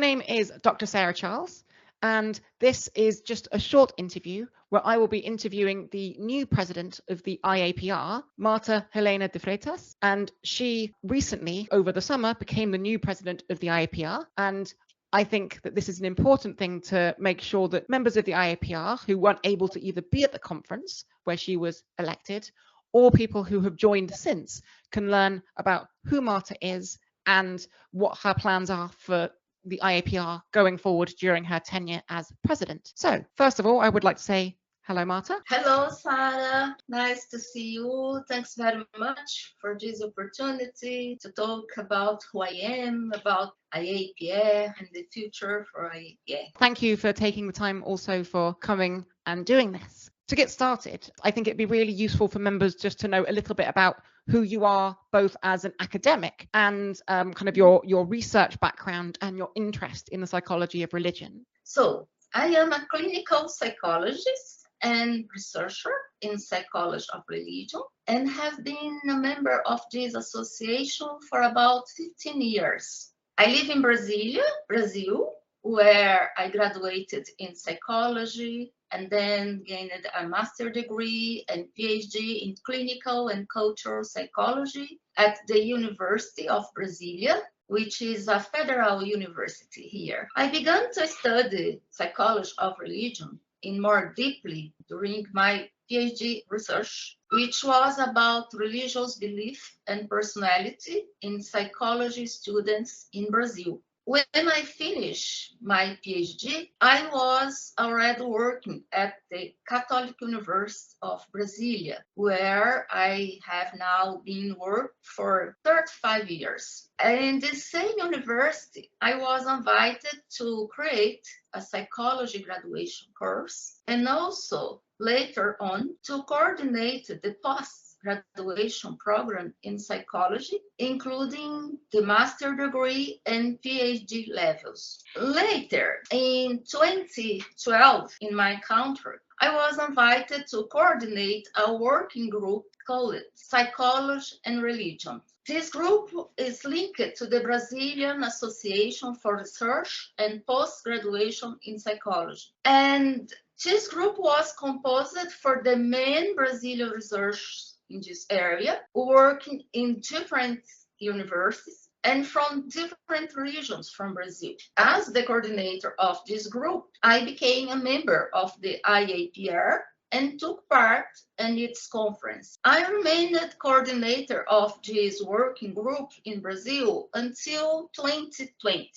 name is Dr. Sarah Charles, and this is just a short interview where I will be interviewing the new president of the IAPR, Marta Helena de Freitas, and she recently, over the summer, became the new president of the IAPR, and I think that this is an important thing to make sure that members of the IAPR who weren't able to either be at the conference where she was elected, or people who have joined since can learn about who Marta is and what her plans are for the IAPR going forward during her tenure as president. So, first of all, I would like to say hello, Marta. Hello, Sarah. Nice to see you. Thanks very much for this opportunity to talk about who I am, about IAPR and the future for IAPR. Thank you for taking the time also for coming and doing this. To get started, I think it'd be really useful for members just to know a little bit about who you are, both as an academic and kind of your research background and your interest in the psychology of religion. So, I am a clinical psychologist and researcher in psychology of religion and have been a member of this association for about 15 years. I live in Brazil, where I graduated in psychology and then gained a master's degree and PhD in clinical and cultural psychology at the University of Brasilia, which is a federal university here. I began to study psychology of religion in more deeply during my PhD research, which was about religious belief and personality in psychology students in Brazil. When I finished my PhD, I was already working at the Catholic University of Brasilia, where I have now been working for 35 years. And in the same university, I was invited to create a psychology graduation course and also later on to coordinate the post-graduation program in psychology, including the master degree and PhD levels. Later, in 2012, in my country, I was invited to coordinate a working group called Psychology and Religion. This group is linked to the Brazilian Association for Research and Post-Graduation in Psychology. And this group was composed for the main Brazilian researchers in this area, working in different universities and from different regions from Brazil. As the coordinator of this group, I became a member of the IAPR and took part in its conference. I remained coordinator of this working group in Brazil until 2020.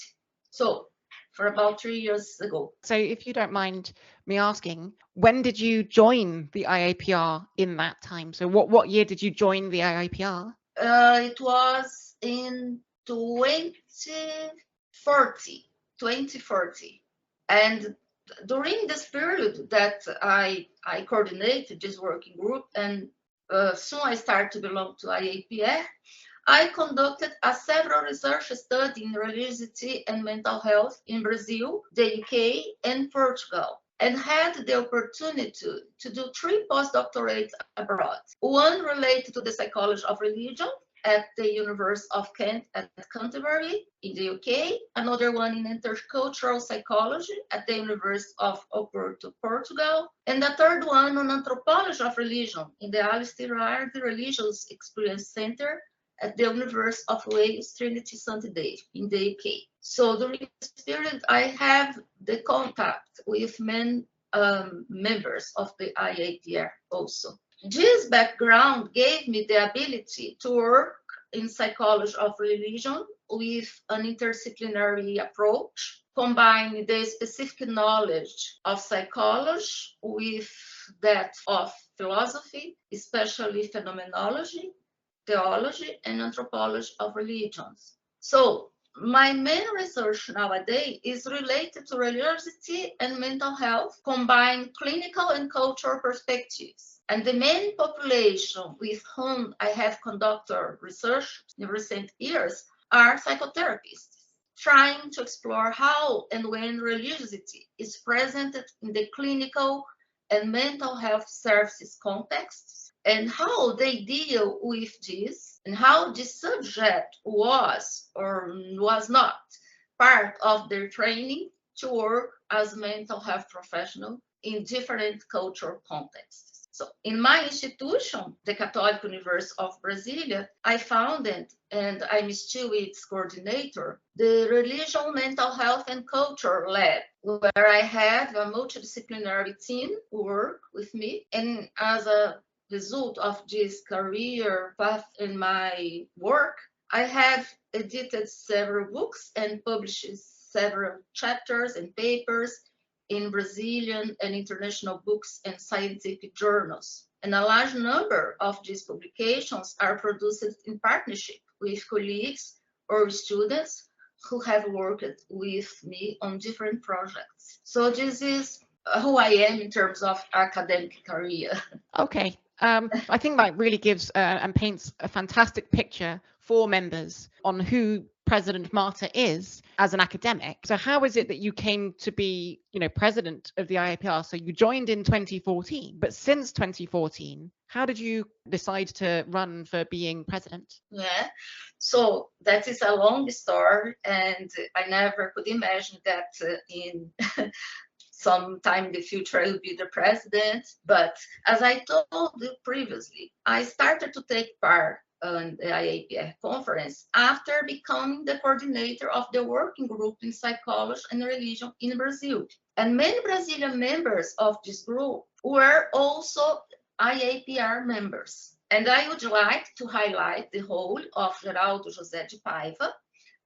So, for about 3 years ago. So if you don't mind me asking, when did you join the IAPR in that time? So what year did you join the IAPR? It was in 2040. And during this period that I coordinated this working group, and soon I started to belong to IAPR, I conducted several research studies in religiosity and mental health in Brazil, the UK, and Portugal, and had the opportunity to do 3 postdoctorates abroad. One related to the psychology of religion at the University of Kent at Canterbury in the UK, another one in intercultural psychology at the University of Oporto, Portugal, and the third one on anthropology of religion in the Alistair Aird Religious Experience Centre at the University of Wales, Trinity St. David in the UK. So during this period, I have the contact with many members of the IAPR also. This background gave me the ability to work in psychology of religion with an interdisciplinary approach, combining the specific knowledge of psychology with that of philosophy, especially phenomenology, theology, and anthropology of religions. So my main research nowadays is related to religiosity and mental health, combine clinical and cultural perspectives. And the main population with whom I have conducted research in recent years are psychotherapists, trying to explore how and when religiosity is present in the clinical and mental health services contexts, and how they deal with this, and how this subject was or was not part of their training to work as mental health professional in different cultural contexts. So in my institution, the Catholic University of Brasilia, I founded, and I'm still its coordinator, the Religion, Mental Health and Culture Lab, where I have a multidisciplinary team who work with me. And as a result of this career path in my work, I have edited several books and published several chapters and papers in Brazilian and international books and scientific journals. And a large number of these publications are produced in partnership with colleagues or students who have worked with me on different projects. So this is who I am in terms of academic career. Okay. I think that really gives and paints a fantastic picture for members on who President Marta is as an academic. So how is it that you came to be, president of the IAPR? So you joined in 2014, but since 2014, how did you decide to run for being president? Yeah, so that is a long story, and I never could imagine that in sometime in the future I will be the president. But as I told you previously, I started to take part on the IAPR conference after becoming the coordinator of the working group in psychology and religion in Brazil. And many Brazilian members of this group were also IAPR members. And I would like to highlight the role of Geraldo José de Paiva,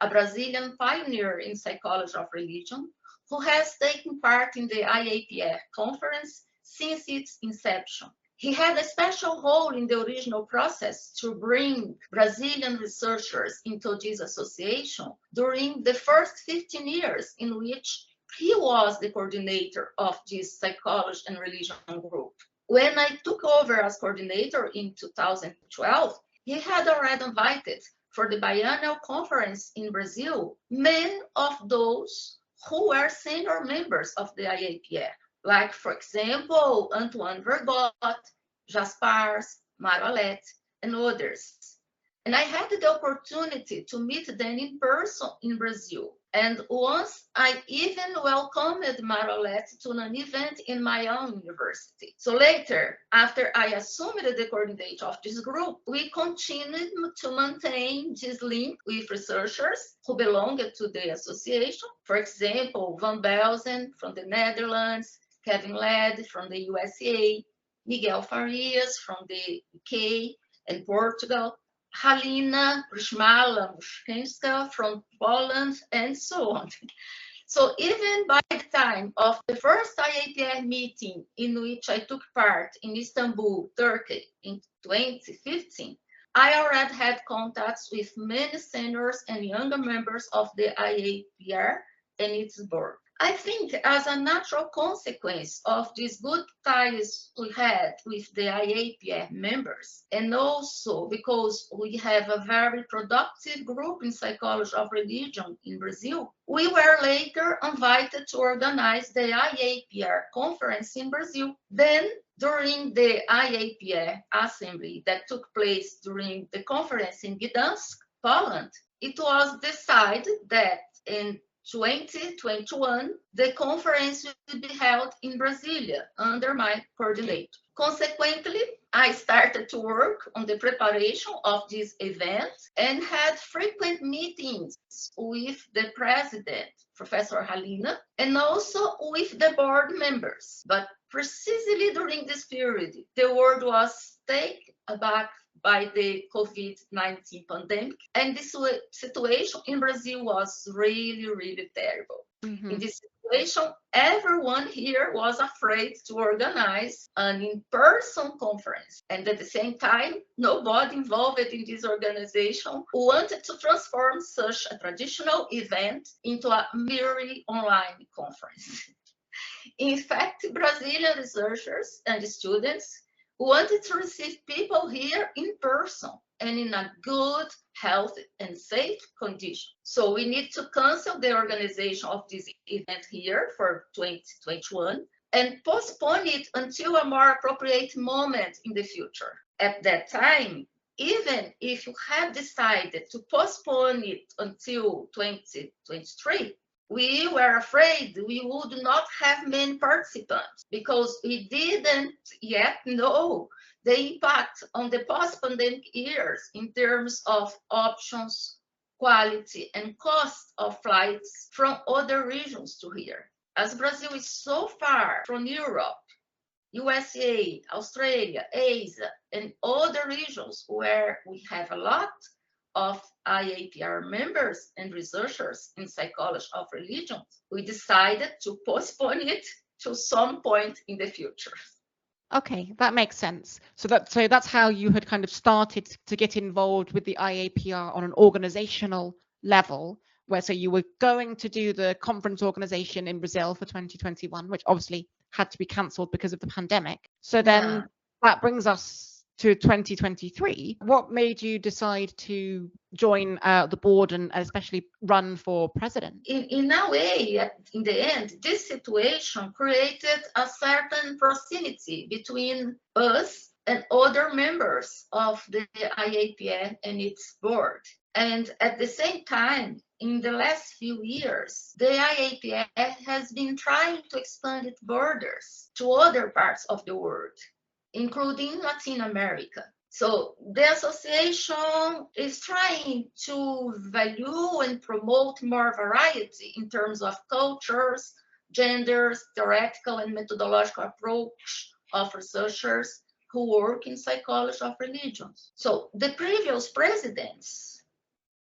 a Brazilian pioneer in psychology of religion, who has taken part in the IAPR conference since its inception. He had a special role in the original process to bring Brazilian researchers into this association during the first 15 years in which he was the coordinator of this psychology and religion group. When I took over as coordinator in 2012, he had already invited for the biennial conference in Brazil many of those who were senior members of the IAPR, like, for example, Antoine Vergot, Jaspars, Marolet, and others. And I had the opportunity to meet them in person in Brazil. And once I even welcomed Marolet to an event in my own university. So later, after I assumed the coordinator of this group, we continued to maintain this link with researchers who belonged to the association. For example, Van Belzen from the Netherlands, Kevin Ladd from the USA, Miguel Farias from the UK and Portugal, Helena Brishmala-Muszkenska from Poland, and so on. So even by the time of the first IAPR meeting in which I took part in Istanbul, Turkey in 2015, I already had contacts with many seniors and younger members of the IAPR and its board. I think as a natural consequence of these good ties we had with the IAPR members, and also because we have a very productive group in psychology of religion in Brazil, we were later invited to organize the IAPR conference in Brazil. Then, during the IAPR assembly that took place during the conference in Gdansk, Poland, it was decided that in 2021, the conference will be held in Brasilia under my coordinator. Consequently, I started to work on the preparation of this event and had frequent meetings with the president, Professor Helena, and also with the board members. But precisely during this period, the world was taken aback by the COVID-19 pandemic. And this situation in Brazil was really, really terrible. Mm-hmm. In this situation, everyone here was afraid to organize an in-person conference. And at the same time, nobody involved in this organization wanted to transform such a traditional event into a merely online conference. In fact, Brazilian researchers and students wanted to receive people here in person and in a good, healthy, and safe condition. So we need to cancel the organization of this event here for 2021 and postpone it until a more appropriate moment in the future. At that time, even if you had decided to postpone it until 2023, we were afraid we would not have many participants because we didn't yet know the impact on the post-pandemic years in terms of options, quality, and cost of flights from other regions to here. As Brazil is so far from Europe, USA, Australia, Asia, and other regions where we have a lot of IAPR members and researchers in psychology of religion, we decided to postpone it to some point in the future. Okay, that makes sense. So that's how you had kind of started to get involved with the IAPR on an organizational level, where so you were going to do the conference organization in Brazil for 2021, which obviously had to be cancelled because of the pandemic. So then that brings us to 2023. What made you decide to join the board and especially run for president? In a way, in the end, this situation created a certain proximity between us and other members of the IAPR and its board. And at the same time, in the last few years, the IAPR has been trying to expand its borders to other parts of the world, including Latin America. So the association is trying to value and promote more variety in terms of cultures, genders, theoretical and methodological approach of researchers who work in psychology of religions. So the previous presidents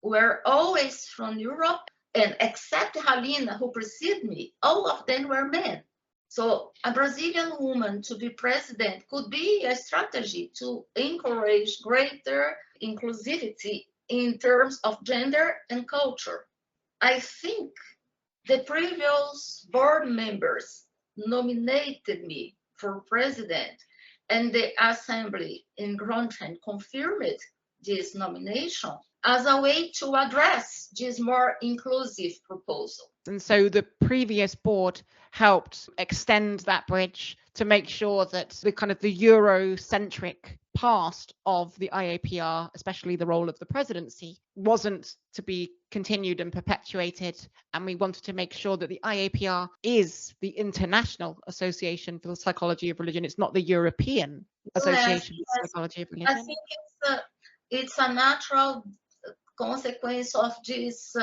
were always from Europe, and except Helena, who preceded me, all of them were men. So a Brazilian woman to be president could be a strategy to encourage greater inclusivity in terms of gender and culture. I think the previous board members nominated me for president, and the assembly in Groningen confirmed this nomination as a way to address this more inclusive proposal. And so the previous board helped extend that bridge to make sure that the kind of the Eurocentric past of the IAPR, especially the role of the presidency, wasn't to be continued and perpetuated. And we wanted to make sure that the IAPR is the international association for the psychology of religion. It's not the European Association for the Psychology of Religion. I think it's a natural consequence of this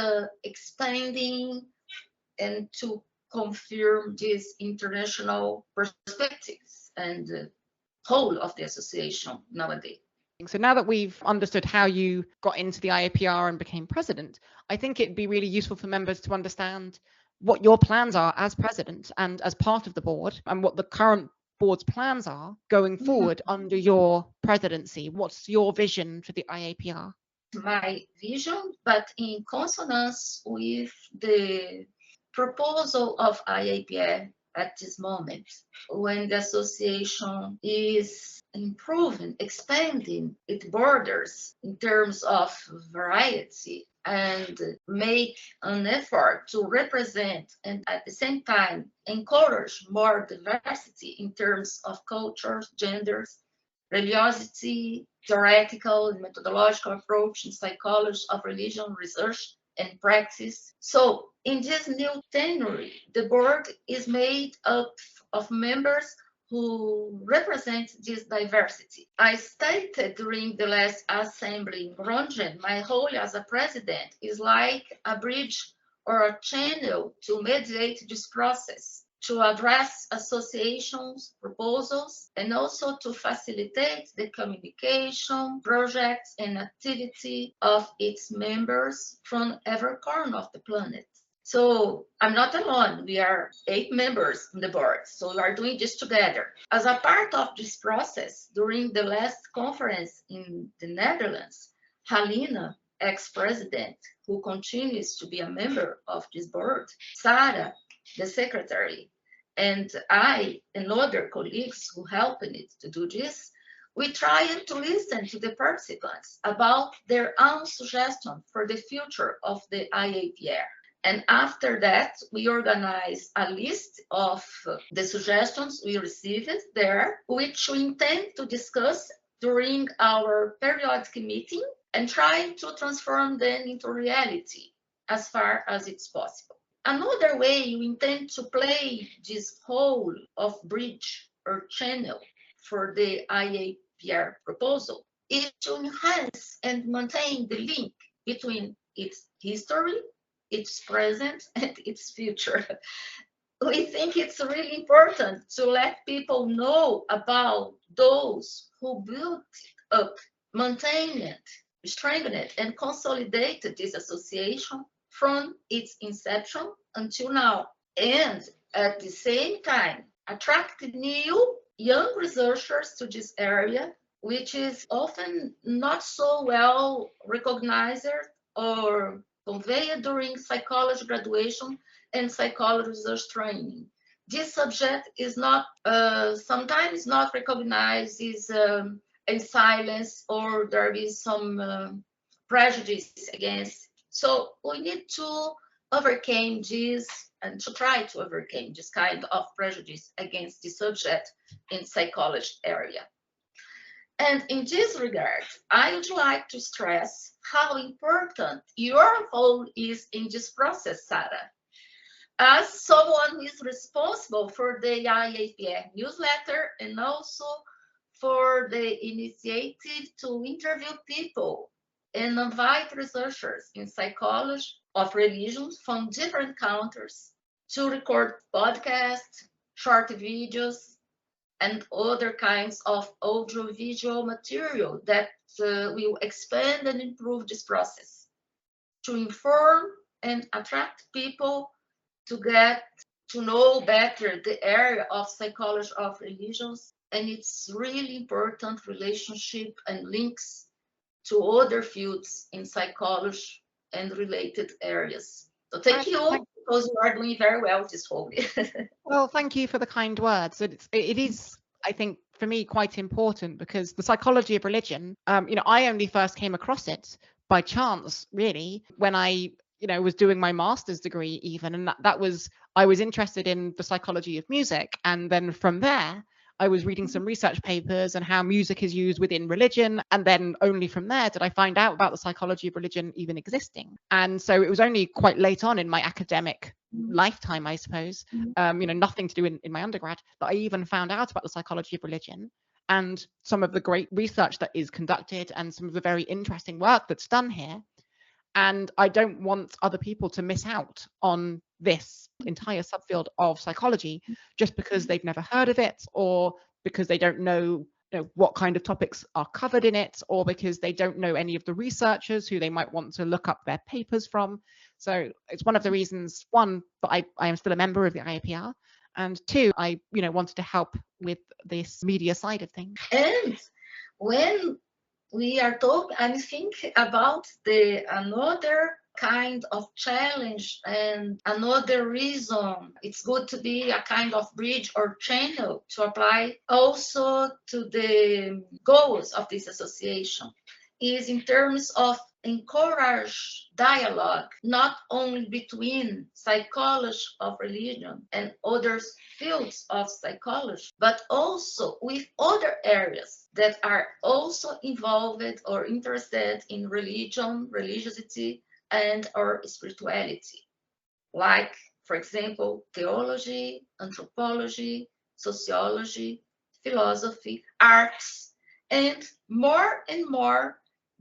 expanding and to confirm these international perspectives and the whole of the association nowadays. So now that we've understood how you got into the IAPR and became president, I think it'd be really useful for members to understand what your plans are as president and as part of the board, and what the current board's plans are going forward under your presidency. What's your vision for the IAPR? My vision, but in consonance with the proposal of IAPR at this moment, when the association is improving, expanding its borders in terms of variety, and make an effort to represent and at the same time encourage more diversity in terms of cultures, genders, religiosity, theoretical and methodological approach in psychology of religion research and practice. So in this new tenure, the board is made up of members who represent this diversity. I stated during the last assembly in Groningen, my role as a president is like a bridge or a channel to mediate this process, to address associations, proposals, and also to facilitate the communication, projects, and activity of its members from every corner of the planet. So I'm not alone. We are 8 members on the board. So we are doing this together. As a part of this process, during the last conference in the Netherlands, Helena, ex-president, who continues to be a member of this board, Sarah, the secretary, and I and other colleagues who helped it to do this, we tried to listen to the participants about their own suggestions for the future of the IAPR. And after that, we organized a list of the suggestions we received there, which we intend to discuss during our periodic meeting and try to transform them into reality as far as it's possible. Another way we intend to play this role of bridge or channel for the IAPR proposal is to enhance and maintain the link between its history, its present, and its future. We think it's really important to let people know about those who built it up, maintained it, strengthened it, and consolidated this association from its inception until now. And at the same time, attract new young researchers to this area, which is often not so well recognized or conveyed during psychology graduation and psychology research training. This subject is not sometimes not recognized as silence, or there is some prejudice against. So we need to overcome this and to try to overcome this kind of prejudice against the subject in psychology area. And in this regard, I would like to stress how important your role is in this process, Sarah. As someone who is responsible for the IAPR newsletter and also for the initiative to interview people and invite researchers in psychology of religions from different countries to record podcasts, short videos, and other kinds of audiovisual material that will expand and improve this process to inform and attract people to get to know better the area of psychology of religions and its really important relationship and links to other fields in psychology and related areas. So thank you, because you are doing very well this whole day. Well, thank you for the kind words. It is, I think, for me, quite important, because the psychology of religion, I only first came across it by chance, really, when I, was doing my master's degree even. And I was interested in the psychology of music. And then from there, I was reading some research papers on how music is used within religion. And then only from there did I find out about the psychology of religion even existing. And so it was only quite late on in my academic lifetime, I suppose, nothing to do in my undergrad, that I even found out about the psychology of religion and some of the great research that is conducted and some of the very interesting work that's done here. And I don't want other people to miss out on this entire subfield of psychology just because they've never heard of it, or because they don't know, what kind of topics are covered in it, or because they don't know any of the researchers who they might want to look up their papers from. So it's one of the reasons, one, that I am still a member of the IAPR, and two, I wanted to help with this media side of things. And when we are talking, I think about another kind of challenge and another reason it's good to be a kind of bridge or channel to apply also to the goals of this association is in terms of encourage dialogue, not only between psychology of religion and other fields of psychology, but also with other areas that are also involved or interested in religion, religiosity, and or spirituality, like, for example, theology, anthropology, sociology, philosophy, arts, and more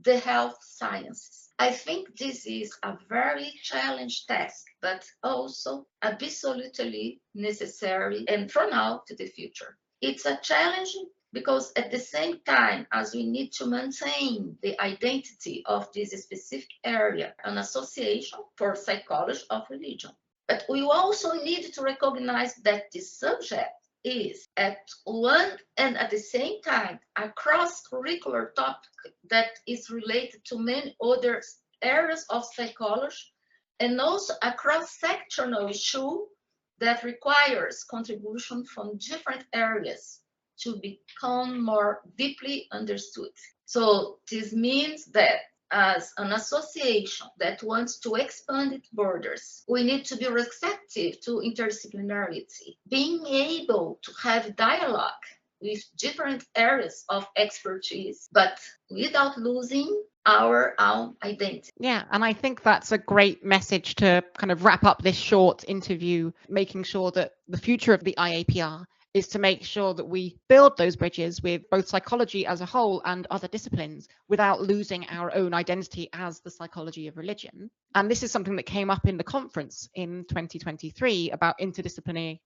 the health sciences. I think this is a very challenging task, but also absolutely necessary, and from now to the future. It's a challenge because at the same time as we need to maintain the identity of this specific area, an association for psychology of religion, but we also need to recognize that the subject is at one and at the same time a cross-curricular topic that is related to many other areas of psychology, and also a cross-sectional issue that requires contribution from different areas to become more deeply understood. So this means that as an association that wants to expand its borders, we need to be receptive to interdisciplinarity, being able to have dialogue with different areas of expertise, but without losing our own identity. Yeah, and I think that's a great message to kind of wrap up this short interview, making sure that the future of the IAPR is to make sure that we build those bridges with both psychology as a whole and other disciplines without losing our own identity as the psychology of religion. And this is something that came up in the conference in 2023 about interdisciplinary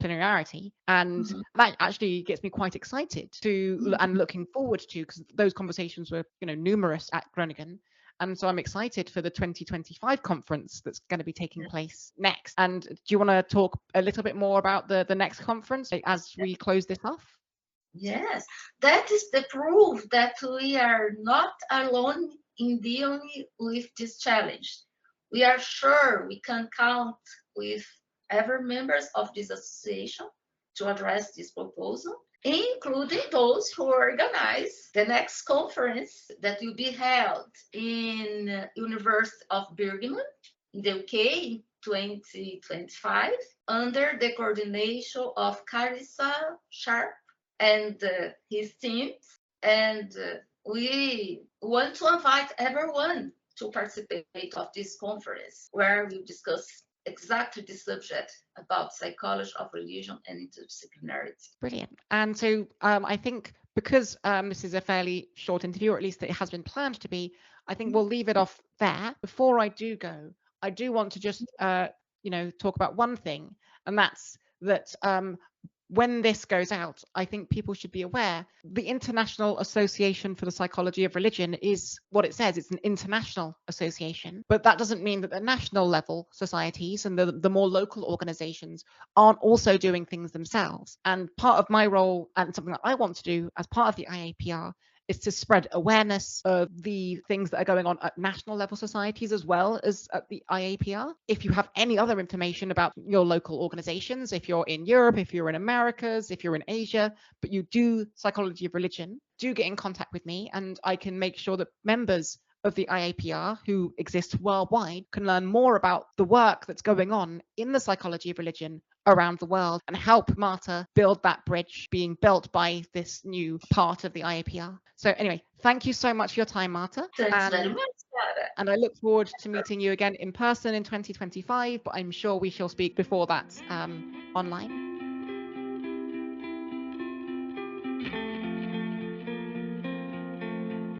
planarity, and that actually gets me quite excited to and looking forward to, because those conversations were numerous at Groningen. And so I'm excited for the 2025 conference that's going to be taking place next. And do you want to talk a little bit more about the next conference as we close this off? Yes, that is the proof that we are not alone in dealing with this challenge. We are sure we can count with every members of this association to address this proposal, including those who organize the next conference that will be held in University of Birmingham in the UK in 2025 under the coordination of Carissa Sharp and his teams. And we want to invite everyone to participate of this conference, where we discuss exactly the subject about psychology of religion and interdisciplinarity. Brilliant. And so I think because this is a fairly short interview, or at least it has been planned to be, I think we'll leave it off there. Before I do go, I do want to just talk about one thing, and that's that when this goes out, I think people should be aware the International Association for the Psychology of Religion is what it says. It's an international association, but that doesn't mean that the national level societies and the more local organizations aren't also doing things themselves. And part of my role, and something that I want to do as part of the IAPR, is to spread awareness of the things that are going on at national level societies as well as at the IAPR. If you have any other information about your local organizations, if you're in Europe, if you're in Americas, if you're in Asia, but you do psychology of religion, do get in contact with me, and I can make sure that members of the IAPR who exist worldwide can learn more about the work that's going on in the psychology of religion around the world and help Marta build that bridge being built by this new part of the IAPR. So anyway, thank you so much for your time, Marta. Thanks very much, Clara. And I look forward to meeting you again in person in 2025, but I'm sure we shall speak before that online.